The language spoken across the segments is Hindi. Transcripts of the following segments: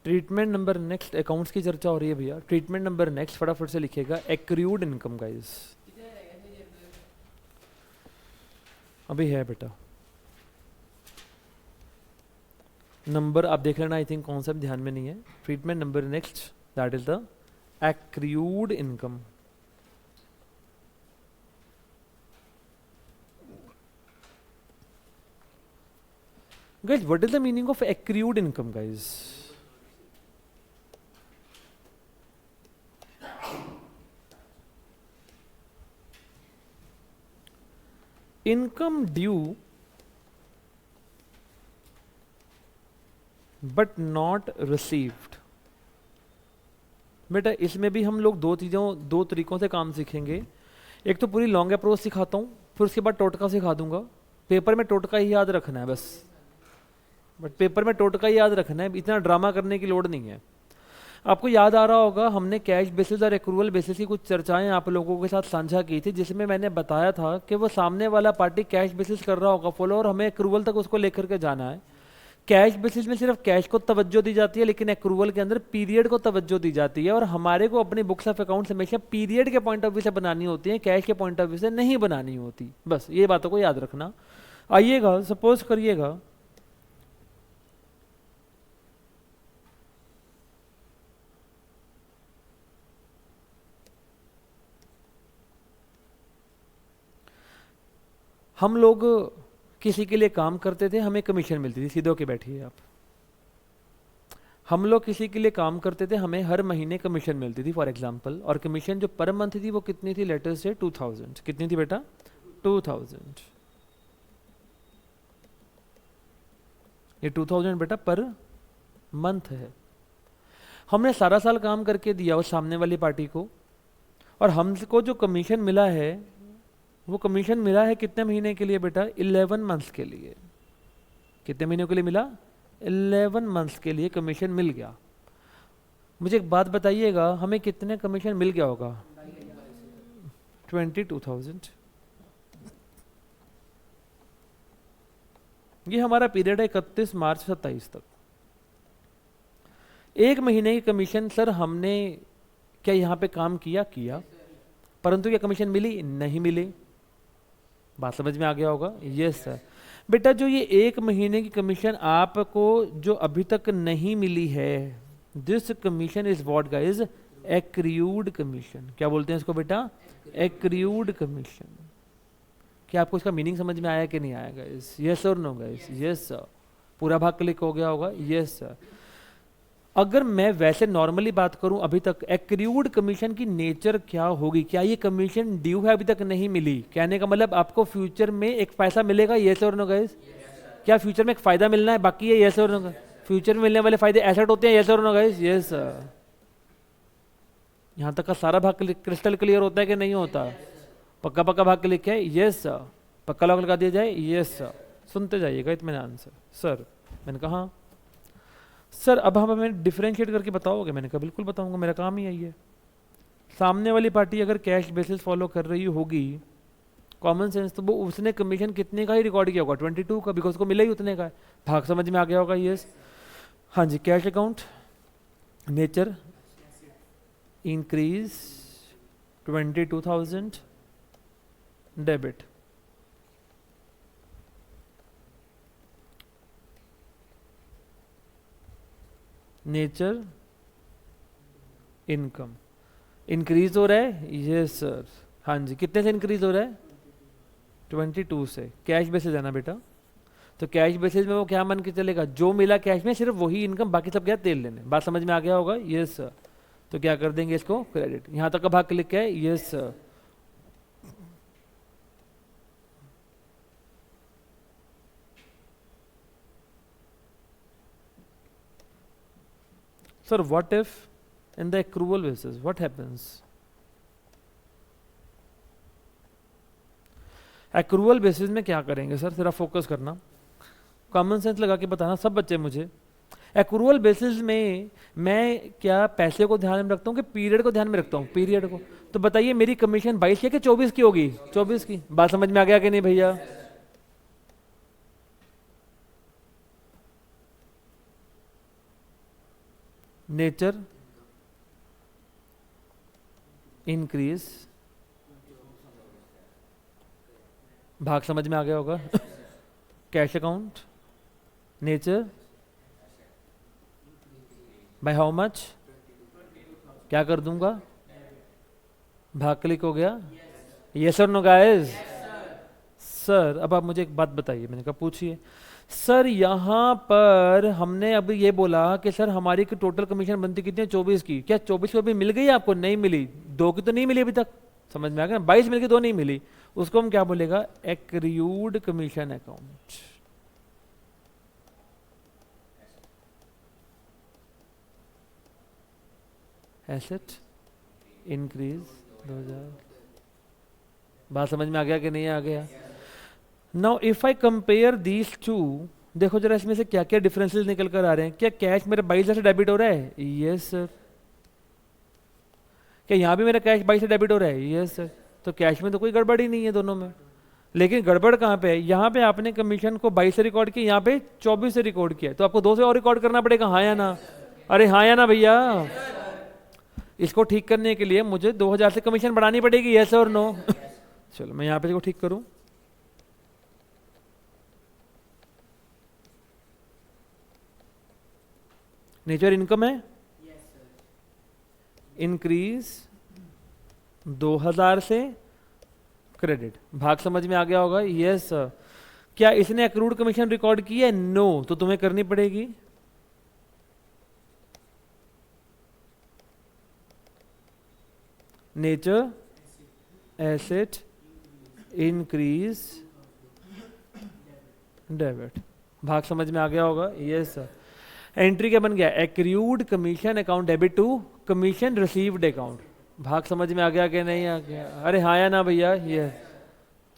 ट्रीटमेंट नंबर नेक्स्ट, अकाउंट्स की चर्चा हो रही है भैया। ट्रीटमेंट नंबर नेक्स्ट फटाफट से लिखिएगा, एक्रूड इनकम गाइस। अभी है बेटा नंबर, आप देख लेना, आई थिंक कॉन्सेप्ट ध्यान में नहीं है। Treatment number next that is the accrued income. Guys what is the meaning of accrued income guys? Income due but not received. बेटा इसमें भी हम लोग दो तरीकों से काम सीखेंगे। एक तो पूरी लॉन्ग अप्रोच सिखाता हूँ, फिर उसके बाद टोटका सिखा दूंगा। पेपर में टोटका ही याद रखना है बस, बट पेपर में टोटका ही याद रखना है, इतना ड्रामा करने की लोड नहीं है। आपको याद आ रहा होगा हमने कैश बेसिस और एक्रूवल बेसिस की कुछ चर्चाएं आप लोगों के साथ साझा की थी, जिसमें मैंने बताया था कि वो सामने वाला पार्टी कैश बेसिस कर रहा होगा फॉलो, और हमें एक्रूवल तक उसको लेकर के जाना है। कैश बेसिस में सिर्फ कैश को तवज्जो दी जाती है, लेकिन एक्रूवल के अंदर पीरियड को तवज्जो दी जाती है, और हमारे को अपनी बुक्स ऑफ अकाउंट्स हमेशा पीरियड के पॉइंट ऑफ व्यू से बनानी होती है, कैश के पॉइंट ऑफ व्यू से नहीं बनानी होती। बस ये बातों को याद रखना। आइएगा, सपोज करिएगा हम लोग किसी के लिए काम करते थे, हमें कमीशन मिलती थी। सीधे होके बैठिए आप। हम लोग किसी के लिए काम करते थे, हमें हर महीने कमीशन मिलती थी फॉर एग्जांपल, और कमीशन जो पर मंथ थी वो कितनी थी? लेटर से 2000। कितनी थी बेटा? 2000। ये 2000 बेटा पर मंथ है। हमने सारा साल काम करके दिया उस सामने वाली पार्टी को, और हमको जो कमीशन मिला है वो कमीशन मिला है कितने महीने के लिए बेटा? 11 मंथ्स के लिए। कितने महीनों के लिए मिला? 11 मंथ्स के लिए कमीशन मिल गया। मुझे एक बात बताइएगा, हमें कितने कमीशन मिल गया होगा? 22,000। ये हमारा पीरियड है 31 मार्च 27 तक। एक महीने की कमीशन सर हमने क्या यहाँ पे काम किया, परंतु क्या कमीशन मिली? नहीं मिली। बात समझ में आ गया होगा? Yes sir. बेटा जो ये एक महीने की कमीशन आपको जो अभी तक नहीं मिली है, this commission is what guys? Accrued commission. क्या बोलते हैं इसको बेटा? Accrued commission. क्या आपको इसका मीनिंग समझ में आया कि नहीं आया गाइस? यस और नो गाइस? Yes sir. पूरा भाग क्लिक हो गया होगा? Yes sir. अगर मैं वैसे नॉर्मली बात करूं, अभी तक एक्रूड कमीशन की नेचर क्या होगी? क्या ये कमीशन ड्यू है, अभी तक नहीं मिली? कहने का मतलब आपको फ्यूचर में एक पैसा मिलेगा, यस और नो गाइस? क्या फ्यूचर में एक फायदा मिलना है बाकी है, यस और नो? फ्यूचर में मिलने वाले फायदे एसेट होते हैं, यस और नो गाइस? यस। यहां तक का सारा भाग क्रिस्टल क्लियर होता है कि नहीं होता? पक्का पक्का भाग क्लिक है? Yes sir. पक्का लॉक लगा दिया जाए? Yes sir. सुनते जाइएगा इत्मीनान से। सर मैंने कहा सर अब हम हमें डिफरेंशिएट करके बताओगे? मैंने कहा बिल्कुल बताऊंगा, मेरा काम ही यही है। सामने वाली पार्टी अगर कैश बेसिस फॉलो कर रही होगी, कॉमन सेंस, तो वो उसने कमीशन कितने का ही रिकॉर्ड किया होगा? 22 का, बिकॉज को मिला ही उतने का है। भाग समझ में आ गया होगा? यस। हाँ जी। Cash account nature increase 22,000 debit. Nature income increase हो रहा है? Yes sir. हाँ जी। कितने से इंक्रीज हो रहा है? 22 से। कैश बेसिस है ना बेटा, तो कैश बेसिस में वो क्या मान के चलेगा? जो मिला कैश में सिर्फ वही इनकम, बाकी सब क्या तेल लेने। बात समझ में आ गया होगा? Yes sir. तो क्या कर देंगे इसको? क्रेडिट। यहां तक का भाग क्लिक है? Yes sir. Sir, what if in the accrual basis, what happens? accrual basis में क्या करेंगे सर? जरा फोकस करना, कॉमन सेंस लगा के बताना सब बच्चे मुझे। accrual basis में मैं क्या पैसे को ध्यान में रखता हूँ कि पीरियड को ध्यान में रखता हूँ? पीरियड को। तो बताइए मेरी कमीशन 22 की कि 24 की होगी? 24 की। बात समझ में आ गया कि नहीं भैया? नेचर इंक्रीज, भाग समझ में आ गया होगा। Cash account, nature by how much, क्या कर दूंगा, भाग क्लिक हो गया। यस और नो गाइस? सर अब आप मुझे एक बात बताइए, मैंने कहा पूछिए। सर यहाँ पर हमने अभी ये बोला कि सर हमारी की टोटल कमीशन बनती कितनी है, 24 की। क्या 24 को अभी मिल गई आपको? नहीं मिली। 2 की तो नहीं मिली अभी तक, समझ में आ गया? 22 मिल गई, 2 नहीं मिली। उसको हम क्या बोलेगा? एक्रियूड कमीशन अकाउंट। Asset increase 2000। बात समझ में आ गया कि नहीं आ गया? Now if I compare these two, देखो जरा इसमें से क्या क्या डिफरेंसेस निकल कर आ रहे हैं। क्या कैश मेरा 22 से डेबिट हो रहा है? Yes sir. क्या यहाँ भी मेरा कैश 22 से डेबिट हो रहा है? Yes sir. तो कैश में तो कोई गड़बड़ ही नहीं है दोनों में। लेकिन गड़बड़ कहाँ पे है? यहाँ पे आपने कमीशन को 22 से रिकॉर्ड किया, यहाँ पे 24 से रिकॉर्ड किया, तो आपको 2 से और रिकॉर्ड करना पड़ेगा। हाँ या ना? अरे हाँ या ना भैया? इसको ठीक करने के लिए मुझे 2000 से कमीशन बढ़ानी पड़ेगी। यस और नो? चलो मैं यहाँ पे इसको ठीक करूँ। नेचर इनकम है, इंक्रीज 2000 से क्रेडिट, भाग समझ में आ गया होगा? Yes sir. क्या इसने अक्रूड कमीशन रिकॉर्ड की है? नो। तो तुम्हें करनी पड़ेगी। नेचर एसेट इंक्रीज डेबिट, भाग समझ में आ गया होगा? Yes sir. एंट्री क्या बन गया? Accrued commission account debit to commission received account, भाग समझ में आ गया कि नहीं आ गया? अरे हाँ या ना भैया? ये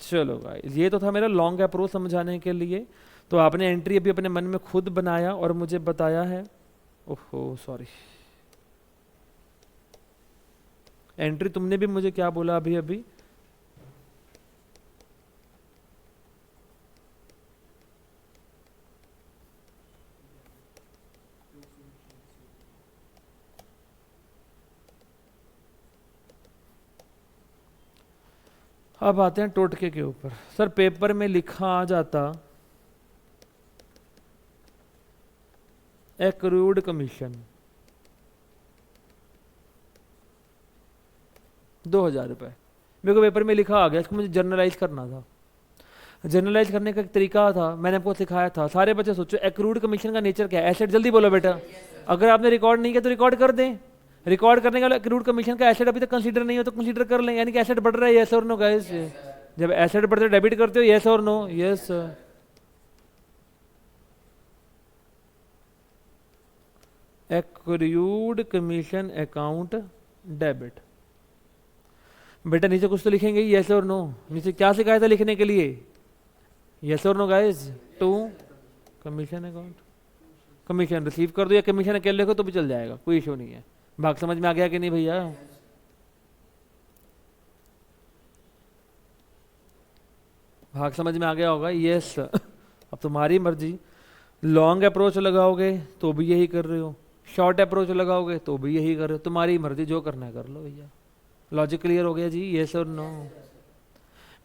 चलो गाइस, ये तो था मेरा लॉन्ग अप्रोच समझाने के लिए। तो आपने एंट्री अभी अपने मन में खुद बनाया और मुझे बताया है। ओहो सॉरी, एंट्री तुमने भी मुझे क्या बोला अभी अभी? अब आते हैं टोटके के ऊपर। सर पेपर में लिखा आ जाता एक्रूड कमीशन 2000 रुपये, मेरे को पेपर में लिखा आ गया, इसको मुझे जर्नलाइज करना था। जर्नलाइज करने का एक तरीका था, मैंने आपको सिखाया था। सारे बच्चे सोचो एक्रूड कमीशन का नेचर क्या है? एसेट, जल्दी बोलो बेटा। अगर आपने रिकॉर्ड नहीं किया तो रिकॉर्ड कर दें। रिकॉर्ड करने का एक्रूड कमीशन का एसेट अभी तक कंसीडर नहीं हो तो कंसीडर कर लें, यानी कि एसेट बढ़ रहा है। यस और नो गाइस? जब एसेट बढ़ते हो डेबिट करते हो। यस और no? Yes. Accrued commission account debit, बेटा नीचे कुछ तो लिखेंगे। यस और नो? नीचे क्या सिखाया था लिखने के लिए? यस और no guys? To commission account, commission receive कर दो या कमीशन अकेले लिखो तो भी चल जाएगा, कोई इशू नहीं है। भाग समझ में आ गया कि नहीं भैया? भाग समझ में आ गया होगा? यस। अब तुम्हारी मर्जी, लॉन्ग अप्रोच लगाओगे तो भी यही कर रहे हो, शॉर्ट अप्रोच लगाओगे तो भी यही कर रहे हो, तुम्हारी मर्जी, जो करना है कर लो भैया। लॉजिक क्लियर हो गया जी? यस और नो?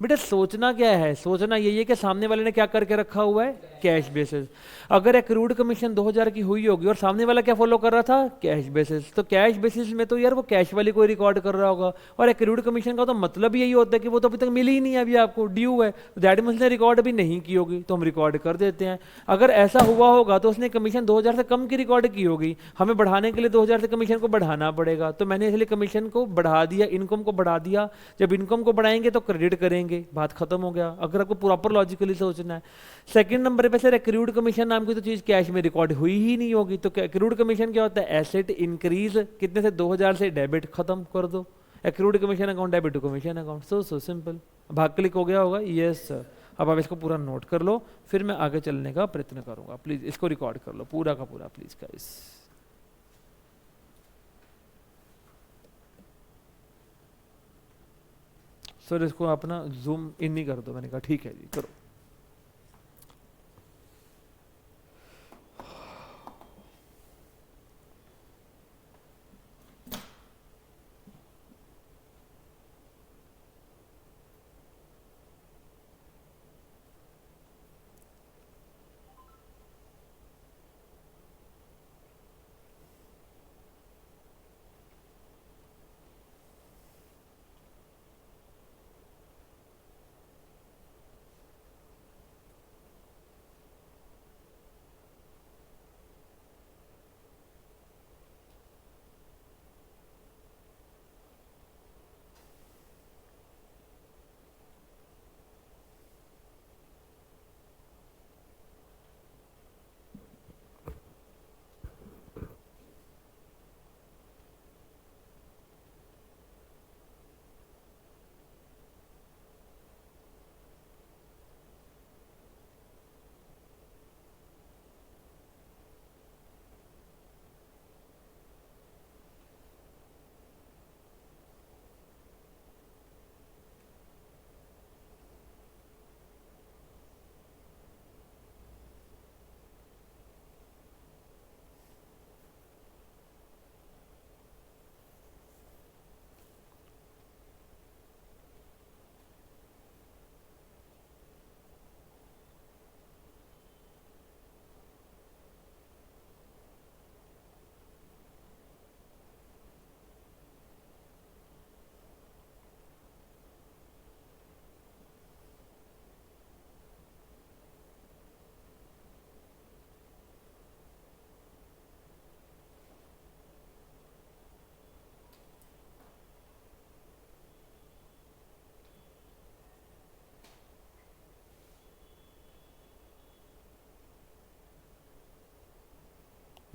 बेटा सोचना क्या है? सोचना यही है कि सामने वाले ने क्या करके रखा हुआ है? Cash basis. अगर एक्रूड कमीशन 2000 की हुई होगी और सामने वाला क्या फॉलो कर रहा था? कैश बेसिस, तो कैश बेसिस में तो यार वो कैश वाली कोई रिकॉर्ड कर रहा होगा। और एक्रूड कमीशन का तो मतलब यही होता है कि वो तो अभी तक मिली ही नहीं है, अभी आपको ड्यू है, दैट मींस ने रिकॉर्ड अभी नहीं की होगी, तो हम रिकॉर्ड कर देते हैं। अगर ऐसा हुआ होगा तो उसने कमीशन 2000 से कम की रिकॉर्ड की होगी, हमें बढ़ाने के लिए 2000 से कमीशन को बढ़ाना पड़ेगा, तो मैंने इसलिए कमीशन को बढ़ा दिया, इनकम को बढ़ा दिया। जब इनकम को बढ़ाएंगे तो क्रेडिट करेंगे, बात खत्म हो गया। अगर आपको प्रॉपर लॉजिकली सोचना है। सेकंड नंबर पे सर एक्रूड कमीशन नाम की तो चीज कैश में रिकॉर्ड हुई ही नहीं होगी, तो एक्रूड कमीशन क्या होता है? एसेट इंक्रीज कितने से? 2000 से, डेबिट, खत्म कर दो। Accrued commission account debit to commission account, so simple. भाग क्लिक हो गया होगा? Yes sir. अब आप इसको पूरा नोट कर लो, फिर मैं आगे चलने का प्रयत्न करूंगा। प्लीज इसको रिकॉर्ड कर लो पूरा का पूरा प्लीज गाइस। सर इसको अपना जूम इन नहीं कर दो, मैंने कहा ठीक है जी करो।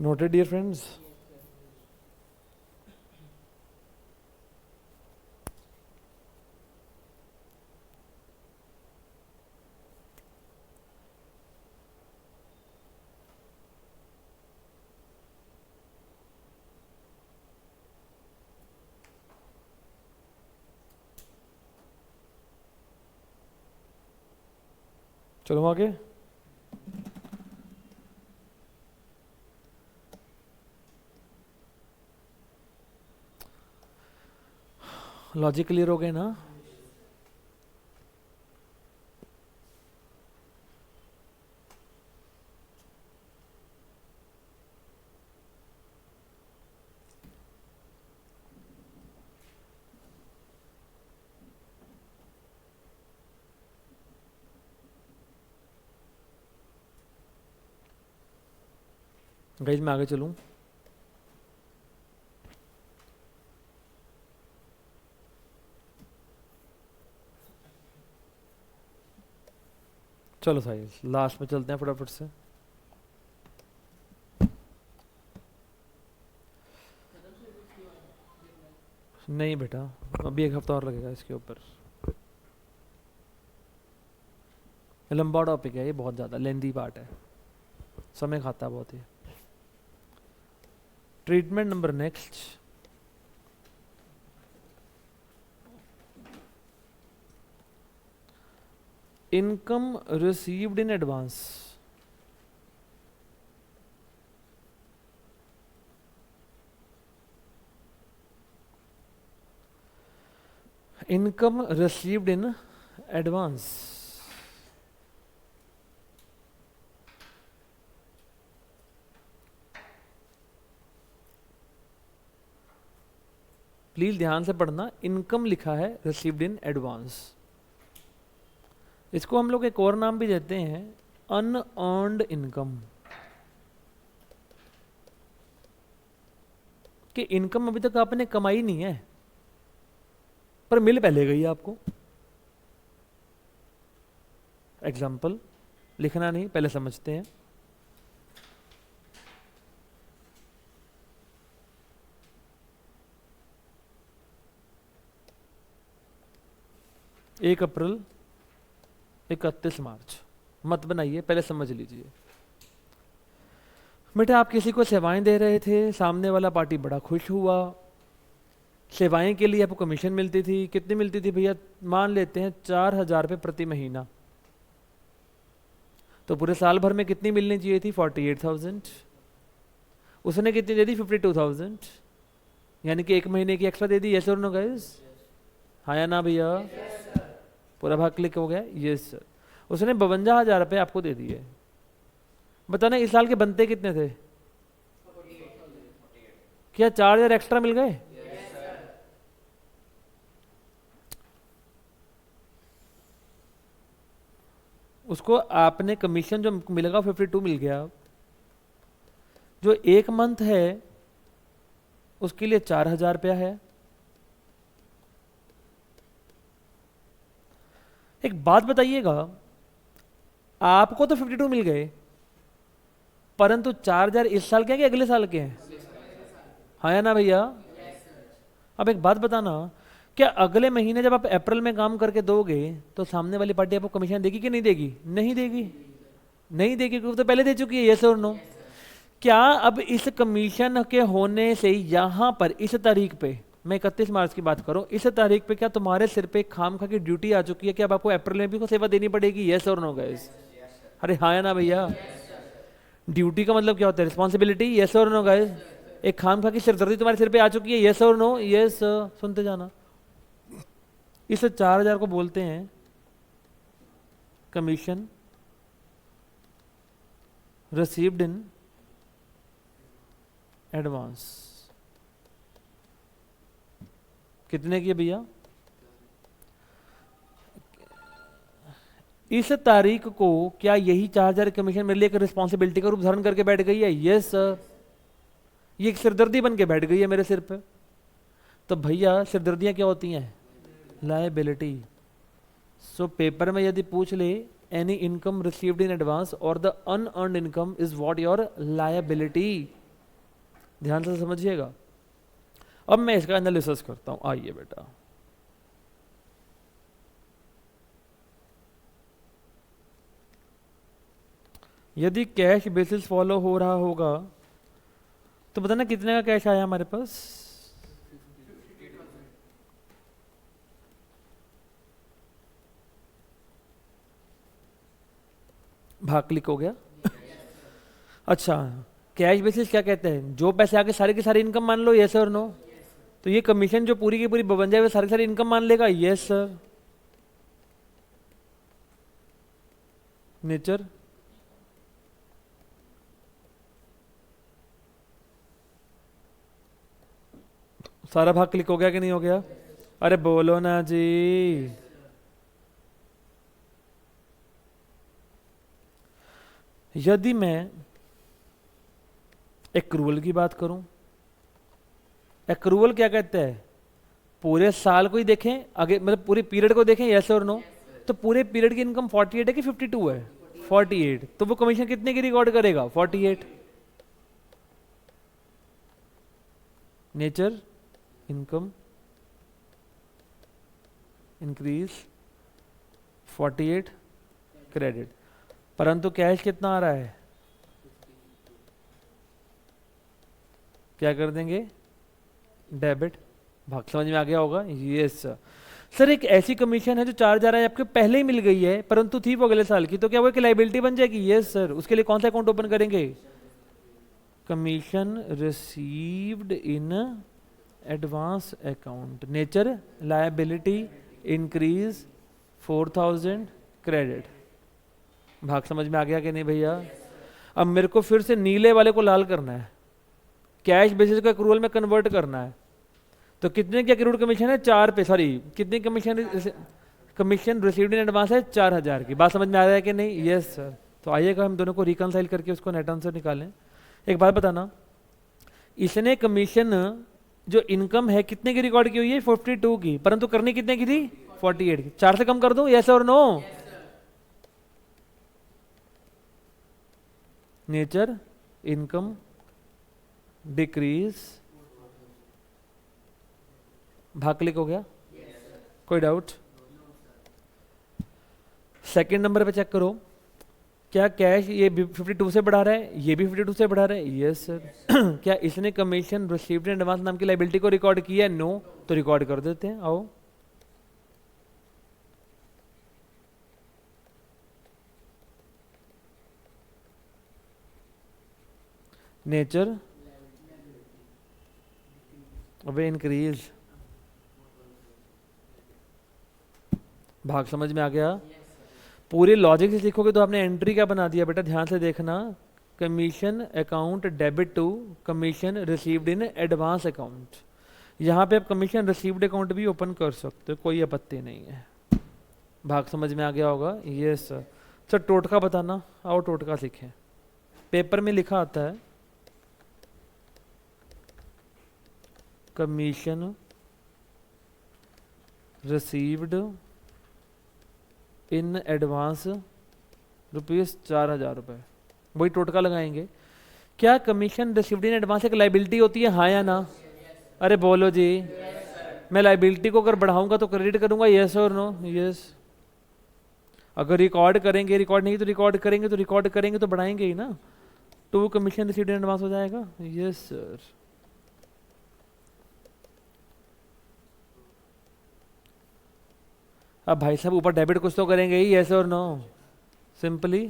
Noted dear friends? चलो आगे। लॉजिक क्लियर हो गए ना? गाइस मैं आगे चलूं? चलो साहिल लास्ट में चलते हैं फटाफट से। नहीं बेटा, अभी एक हफ्ता और लगेगा इसके ऊपर। लंबा टॉपिक है ये, बहुत ज़्यादा लेंदी पार्ट है, समय खाता है बहुत ही। Treatment number next, income received in advance. Income received in advance please ध्यान से पढ़ना, इनकम लिखा है रिसीव्ड इन एडवांस। इसको हम लोग एक और नाम भी देते हैं, अनअर्न्ड इनकम। कि इनकम अभी तक आपने कमाई नहीं है पर मिल पहले गई आपको। एग्जाम्पल लिखना नहीं, पहले समझते हैं। एक अप्रैल 31 मार्च, मत बनाइए, पहले समझ लीजिए। बेटा आप किसी को सेवाएं दे रहे थे, सामने वाला पार्टी बड़ा खुश हुआ, सेवाएं के लिए आपको कमीशन मिलती थी। कितनी मिलती थी भैया? मान लेते हैं 4,000 रुपये प्रति महीना। तो पूरे साल भर में कितनी मिलनी चाहिए थी? 48,000। उसने कितनी दे दी? 52,000। यानी कि एक महीने की एक्स्ट्रा दे दी। यस और नो गाइस? हाँ या ना भैया? पूरा भाग क्लिक हो गया? Yes sir. उसने 52,000 रुपये आपको दे दिए। बताना इस साल के बनते कितने थे? क्या 4,000 एक्स्ट्रा मिल गए? उसको आपने कमीशन जो मिलेगा 52 मिल गया। जो एक मंथ है उसके लिए 4,000 रुपया है। एक बात बताइएगा, आपको तो 52 मिल गए परंतु 4,000 इस साल के हैं कि अगले साल के हैं? हाँ या ना भैया? अब एक बात बताना, क्या अगले महीने जब आप अप्रैल में काम करके दोगे तो सामने वाली पार्टी आपको कमीशन देगी कि नहीं देगी? नहीं देगी। नहीं देगी क्योंकि तो पहले दे चुकी है। यस और नो? क्या अब इस कमीशन के होने से यहां पर इस तारीख पे, मैं 31 मार्च की बात करूं, इस तारीख पे क्या तुम्हारे सिर पे खामखा की ड्यूटी आ चुकी है कि अब आपको अप्रैल में भी को सेवा देनी पड़ेगी? यस और नो गाइस? अरे हाँ या ना भैया? ड्यूटी का मतलब क्या होता है? रिस्पॉन्सिबिलिटी। यस और नो गाइस? एक खामखा की सिरदर्दी तुम्हारे सिर पे आ चुकी है। यस और नो? यस। सुनते जाना। इस 4,000 को बोलते हैं कमीशन रिसीव्ड इन एडवांस। कितने की भैया? इस तारीख को क्या यही 4,000 कमीशन मेरे लिए एक रिस्पॉन्सिबिलिटी का रूप धारण करके बैठ गई है? Yes sir. ये एक सिरदर्दी बन के बैठ गई है मेरे सिर पे। तो भैया सिरदर्दियां क्या होती हैं? लायबिलिटी। सो पेपर में यदि पूछ ले any income received in advance और the unearned income is what your liability. ध्यान से समझिएगा। अब मैं इसका एनालिसिस करता हूं, आइए बेटा। यदि कैश बेसिस फॉलो हो रहा होगा तो बताना कितने का कैश आया हमारे पास। भाग क्लिक हो गया। अच्छा, कैश बेसिस क्या कहते हैं, जो पैसे आके सारे की सारी इनकम मान लो, यस और नो। तो ये कमीशन जो पूरी की पूरी बन जाए वो सारी सारी इनकम मान लेगा, यस सर। नेचर सारा भाग क्लिक हो गया कि नहीं हो गया? अरे बोलो ना जी। यदि मैं एक्रूवल की बात करूं, एक्रूवल क्या कहते हैं, पूरे साल को ही देखें आगे, मतलब पूरे पीरियड को देखें, यस और नो। तो पूरे पीरियड की इनकम 48 है कि 52 है? 48। तो वो कमीशन कितने की रिकॉर्ड करेगा? 48। नेचर इनकम इंक्रीज 48 क्रेडिट, परंतु कैश कितना आ रहा है, क्या कर देंगे, डेबिट। भाग समझ में आ गया होगा, यस सर। एक ऐसी कमीशन है जो 4,000 है, आपके पहले ही मिल गई है परंतु थी वो अगले साल की, तो क्या वो एक लाइबिलिटी बन जाएगी? Yes sir. उसके लिए कौन सा अकाउंट ओपन करेंगे? Commission received in advance account. Nature liability increase 4,000 credit. भाग समझ में आ गया कि नहीं भैया? अब मेरे को फिर से नीले वाले को लाल करना है, कैश बेसिस को एक्रूवल में कन्वर्ट करना है। तो कितने की एक्रूड कमीशन है? 4 पे, सॉरी कितनी कमीशन रिसीव्ड इन एडवांस है? 4,000 की। बात समझ में आ रहा है कि नहीं? Yes sir. तो आइएगा हम दोनों को रिकनसाइल करके उसको नेट आंसर निकालें। एक बात बताना, इसने कमीशन जो इनकम है कितने की रिकॉर्ड की हुई है? 52 की, परंतु करनी कितने की थी? 48 की। 4 से कम कर दूं, यस और नो? नेचर इनकम डिक्रीज, भाग क्लिक हो गया। कोई डाउट? सेकंड नंबर पे चेक करो, क्या कैश ये 52 से बढ़ा रहा है, ये भी 52 से बढ़ा रहा है? Yes sir. क्या इसने कमीशन रिसीव्ड इन एडवांस नाम की लायबिलिटी को रिकॉर्ड किया है? नो। तो रिकॉर्ड कर देते हैं, आओ। नेचर अबे इंक्रीज, भाग समझ में आ गया? पूरे लॉजिक से सीखोगे तो आपने एंट्री क्या बना दिया बेटा, ध्यान से देखना। Commission account debit to commission received in advance account. यहाँ पे आप कमीशन रिसीव्ड अकाउंट भी ओपन कर सकते हो, कोई आपत्ति नहीं है। भाग समझ में आ गया होगा, यस सर। सर टोटका बताना, आओ टोटका सीखें। पेपर में लिखा आता है कमीशन रिसीव्ड इन एडवांस ₹4,000, वही टोटका लगाएंगे। क्या कमीशन रिसीव्ड इन एडवांस एक लाइबिलिटी होती है, हाँ या ना? अरे बोलो जी। मैं लाइबिलिटी को अगर बढ़ाऊंगा तो क्रेडिट करूंगा, यस और नो? यस। अगर रिकॉर्ड करेंगे, रिकॉर्ड नहीं तो रिकॉर्ड करेंगे, तो रिकॉर्ड करेंगे तो बढ़ाएंगे ही ना, तो वो कमीशन रिसीव्ड इन एडवांस हो जाएगा, यस सर। अब भाई साहब ऊपर डेबिट कुछ तो करेंगे ही, यस और no? Simply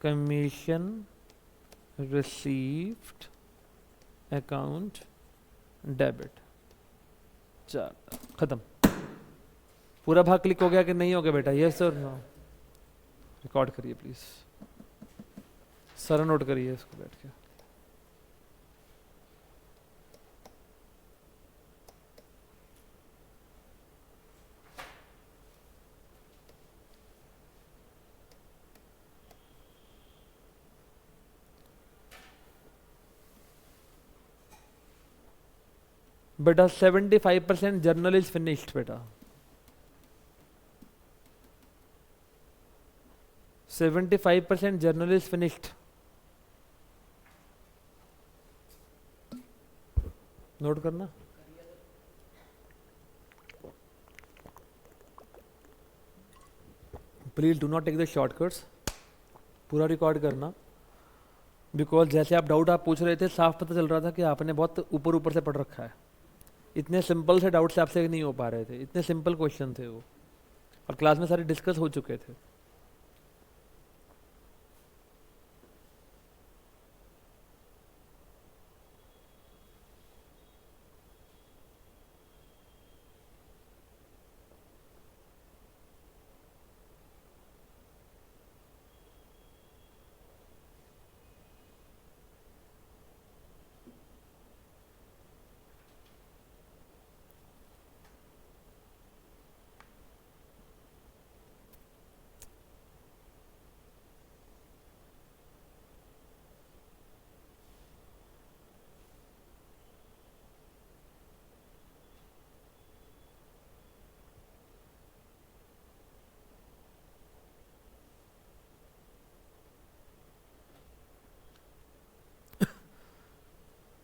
commission received account debit, चल खत्म। पूरा भाग क्लिक हो गया कि नहीं हो गया बेटा, यस और नो? रिकॉर्ड करिए प्लीज, सर नोट करिए इसको बैठ के। बेटा 75% जर्नल इज फिनिश्ड बेटा, 75% जर्नल इज फिनिश्ड। नोट करना। Please do not take the shortcuts, पूरा रिकॉर्ड करना। बिकॉज जैसे आप डाउट आप पूछ रहे थे, साफ पता चल रहा था कि आपने बहुत ऊपर ऊपर से पढ़ रखा है। इतने सिंपल से डाउट से आपसे नहीं हो पा रहे थे, इतने सिंपल क्वेश्चन थे वो, और क्लास में सारे डिस्कस हो चुके थे।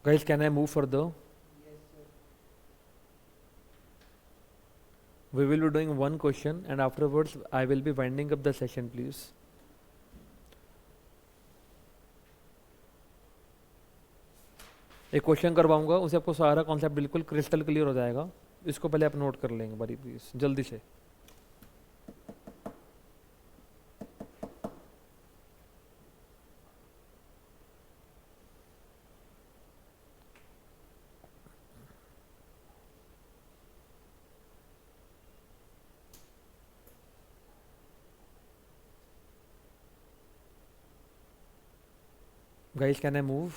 Guys, can I move further? We will be doing one question and afterwards I will be winding up the session, please. एक क्वेश्चन करवाऊंगा, उसे आपको सारा कॉन्सेप्ट बिल्कुल क्रिस्टल क्लियर हो जाएगा। इसको पहले आप नोट कर लेंगे बड़ी प्लीज, जल्दी से। Guys, can I move?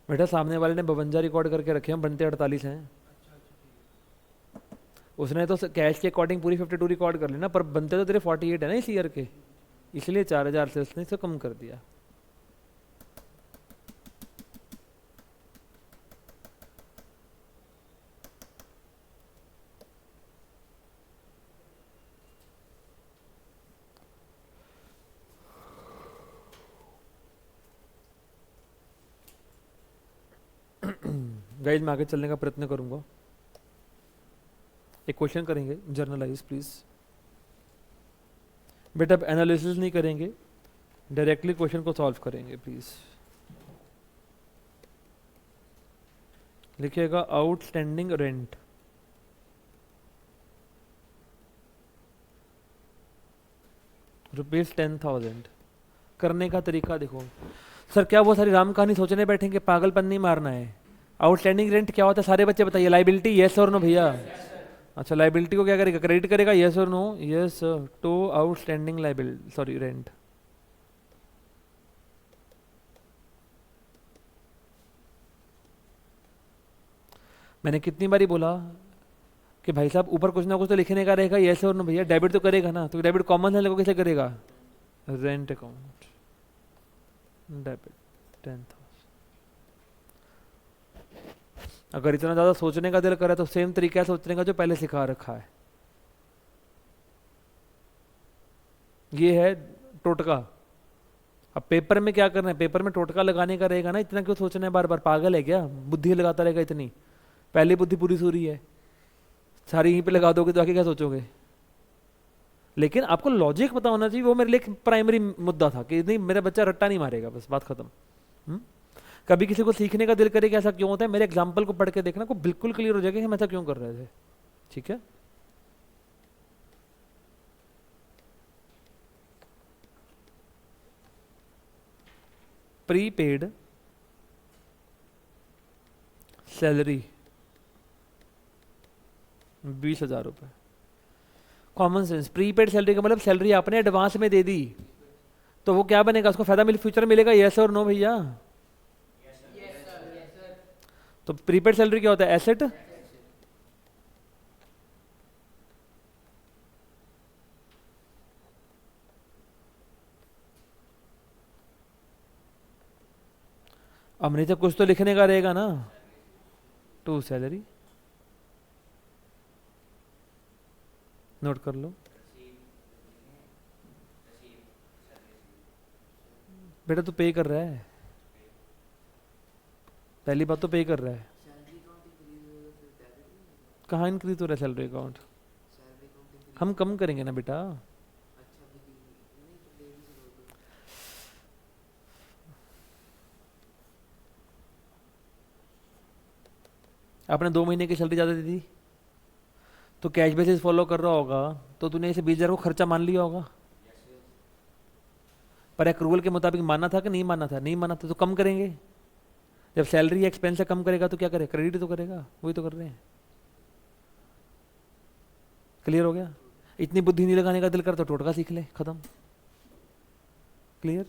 बेटा सामने वाले ने 52 रिकॉर्ड करके रखे हैं, बनते 48 हैं। उसने तो कैश के अकॉर्डिंग पूरी 52 रिकॉर्ड कर लेना, पर बनते तो तेरे 48 है ना इस ईयर के, इसलिए 4000 से उसने इसे कम कर दिया। गाइस मैं आगे चलने का प्रयत्न करूंगा। एक क्वेश्चन करेंगे जर्नलाइज प्लीज। बेटा अब एनालिसिस नहीं करेंगे, डायरेक्टली क्वेश्चन को सॉल्व करेंगे प्लीज। लिखिएगा आउटस्टैंडिंग रेंट, ₹10,000। करने का तरीका देखो सर, क्या वो सारी राम कहानी सोचने बैठेंगे? पागलपन नहीं मारना है। आउटस्टैंडिंग रेंट क्या होता है सारे बच्चे बताइए। लाइबिलिटी, यस और नो भैया? अच्छा, लाइबिलिटी को क्या करेगा? क्रेडिट करेगा, यस और no? Yes to outstanding liability, sorry rent. मैंने कितनी बारी बोला कि भाई साहब ऊपर कुछ ना कुछ तो लिखने का रहेगा, यस और नो भैया। डेबिट तो करेगा ना, तो डेबिट कॉमन है, कैसे करेगा? Rent account, debit 10,000। अगर इतना ज़्यादा सोचने का दिल करे तो सेम तरीका सोचने का जो पहले सिखा रखा है। ये है टोटका। अब पेपर में क्या करना है? पेपर में टोटका लगाने का रहेगा ना, इतना क्यों सोचना है बार बार? पागल है क्या? बुद्धि लगाता रहेगा इतनी? पहली बुद्धि पूरी सूरी है, सारी यहीं पे लगा दोगे तो आगे क्या सोचोगे? लेकिन आपको लॉजिक पता होना चाहिए, वो मेरे लिए प्राइमरी मुद्दा था कि नहीं मेरा बच्चा रट्टा नहीं मारेगा, बस बात खत्म। कभी किसी को सीखने का दिल करे कि ऐसा क्यों होता है, मेरे एग्जाम्पल को पढ़ के देखना, को बिल्कुल क्लियर हो जाएगा कि हम ऐसा क्यों कर रहे थे। ठीक है, प्रीपेड सैलरी 20,000 रुपये। कॉमन सेंस, प्रीपेड सैलरी का मतलब सैलरी आपने एडवांस में दे दी, तो वो क्या बनेगा? उसको फायदा फ्यूचर मिलेगा, यस और नो भैया? तो प्रीपेड सैलरी क्या होता है? एसेट। अब नहीं तो कुछ तो लिखने का रहेगा ना, टू सैलरी। नोट कर लो। बेटा तू पे कर रहा है, पहली बात तो पे कर रहा है। कहाँ इंक्रीज हो रहा है सैलरी अकाउंट? हम कम करेंगे ना बेटा। आपने 2 महीने की सैलरी ज़्यादा दी थी तो कैश बेसिस फॉलो कर रहा होगा, तो तूने इसे 20,000 को खर्चा मान लिया होगा। पर एक्रूवल के मुताबिक माना था कि नहीं माना था? नहीं माना था तो कम करेंगे। जब सैलरी एक्सपेंस से कम करेगा तो क्या करेगा? क्रेडिट तो करेगा, वही तो कर रहे हैं। क्लियर हो गया? इतनी बुद्धि नहीं लगाने का दिल कर तो टोटका सीख ले, खत्म। क्लियर?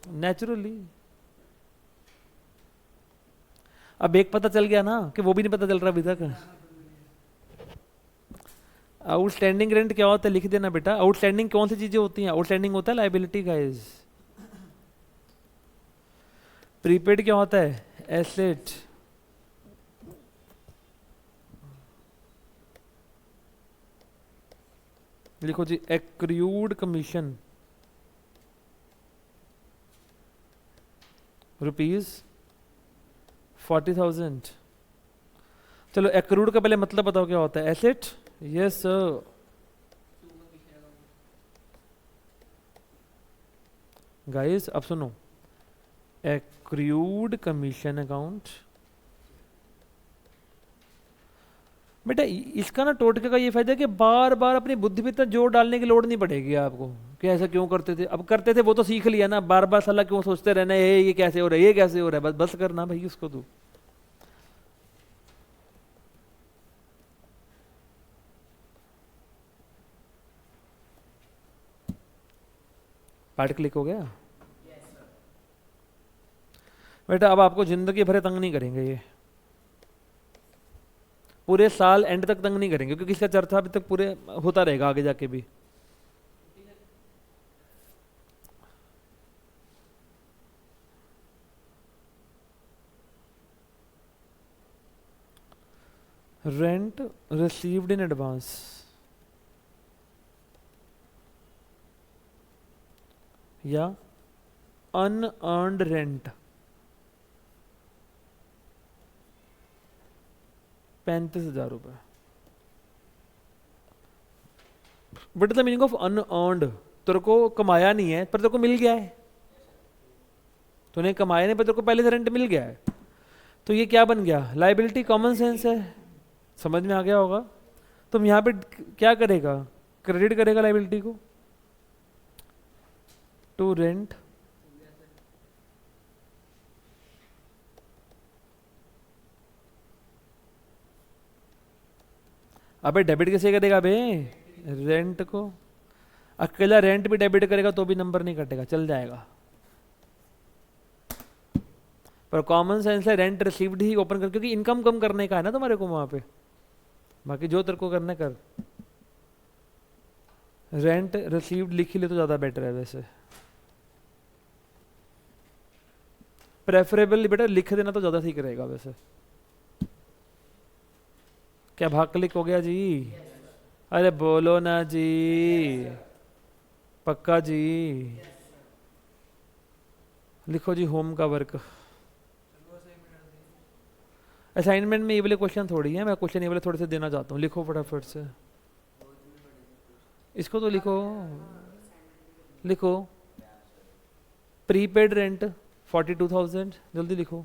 नेचुरली। अब एक पता चल गया ना, कि वो भी नहीं पता चल रहा अभी तक। आउटस्टैंडिंग रेंट क्या होता है लिख देना बेटा। आउटस्टैंडिंग कौन सी चीजें होती हैं? आउटस्टैंडिंग होता है लाइबिलिटी गाइस। प्रीपेड क्या होता है? एसेट। लिखो जी, एक्रूड कमीशन ₹40,000। चलो एक्रूड का पहले मतलब बताओ क्या होता है? एसेट। Yes sir. गाइस अब सुनो, एक्रूड कमीशन अकाउंट बेटा, इसका ना टोटके का ये फायदा है कि बार बार अपनी बुद्धि पे इतना जोर डालने की लोड नहीं पड़ेगी आपको कि ऐसा क्यों करते थे। अब करते थे वो तो सीख लिया ना, बार बार सलाह क्यों सोचते रहना है ये कैसे हो रहा है, ये कैसे हो रहा है। बस बस करना भाई उसको तू। पार्ट क्लिक हो गया बेटा। अब आपको जिंदगी भर तंग नहीं करेंगे, ये पूरे साल एंड तक तंग नहीं करेंगे, क्योंकि इसका चर्चा अभी तक पूरे होता रहेगा आगे जाके भी। रेंट रिसीव्ड इन एडवांस या अनअर्न्ड रेंट 35,000 रुपये। But the meaning of unearned, तेरे को कमाया नहीं है पर तेरे को मिल गया है। तूने कमाया नहीं पर तेरे को पहले से रेंट मिल गया है, तो ये क्या बन गया? लाइबिलिटी। कॉमन सेंस है, समझ में आ गया होगा। तुम यहाँ पे क्या करेगा? क्रेडिट करेगा लाइबिलिटी को टू रेंट। अबे डेबिट कैसे करेगा बे? रेंट को। अकेला रेंट भी डेबिट करेगा तो भी नंबर नहीं कटेगा, चल जाएगा। पर कॉमन सेंस है रेंट रिसीव्ड ही ओपन कर, क्योंकि इनकम कम करने का है ना तुम्हारे को वहां पे। बाकी जो तेरे को करना कर। रेंट रिसीव्ड लिख ही ले तो ज्यादा बेटर है वैसे। प्रेफरेबल बेटा लिख देना तो ज्यादा ठीक रहेगा वैसे। क्या भाग क्लिक हो गया जी? अरे बोलो ना जी, पक्का जी। लिखो जी होम का वर्क। असाइनमेंट में ये वाले क्वेश्चन थोड़ी है, मैं क्वेश्चन ये वाले थोड़े से देना चाहता हूँ। लिखो फटाफट से इसको तो लिखो। लिखो प्रीपेड रेंट 42,000, जल्दी लिखो।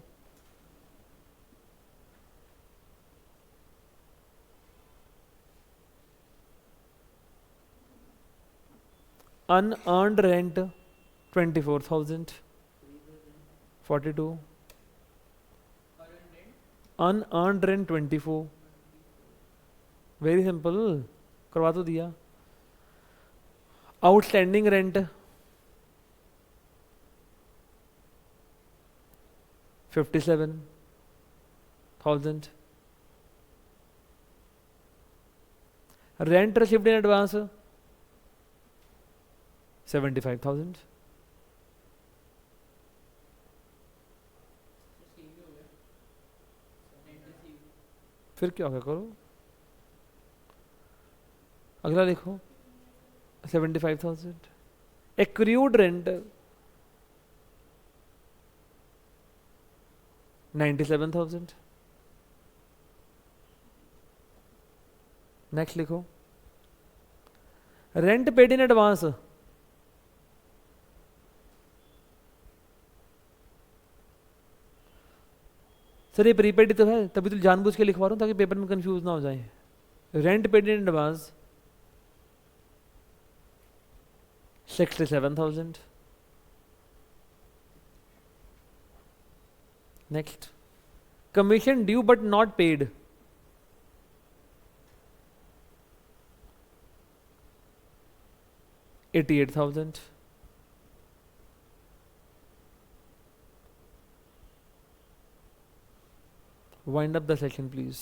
Unearned rent 24,000 42। Unearned rent 24। Very simple, करवा तो दिया। Outstanding rent 57,000। Rent received in advance 75,000। फिर क्या होगा? करो अगला लिखो 75,000 एक्रूड रेंट 97,000। नेक्स्ट लिखो, rent paid in advance sir ये प्रीपेड तो है, तभी तो जानबूझ के लिखवा रहा हूँ ताकि पेपर में कंफ्यूज ना हो जाए। Rent paid in advance 67,000। Next, commission due but not paid 88,000। Wind up the session, please.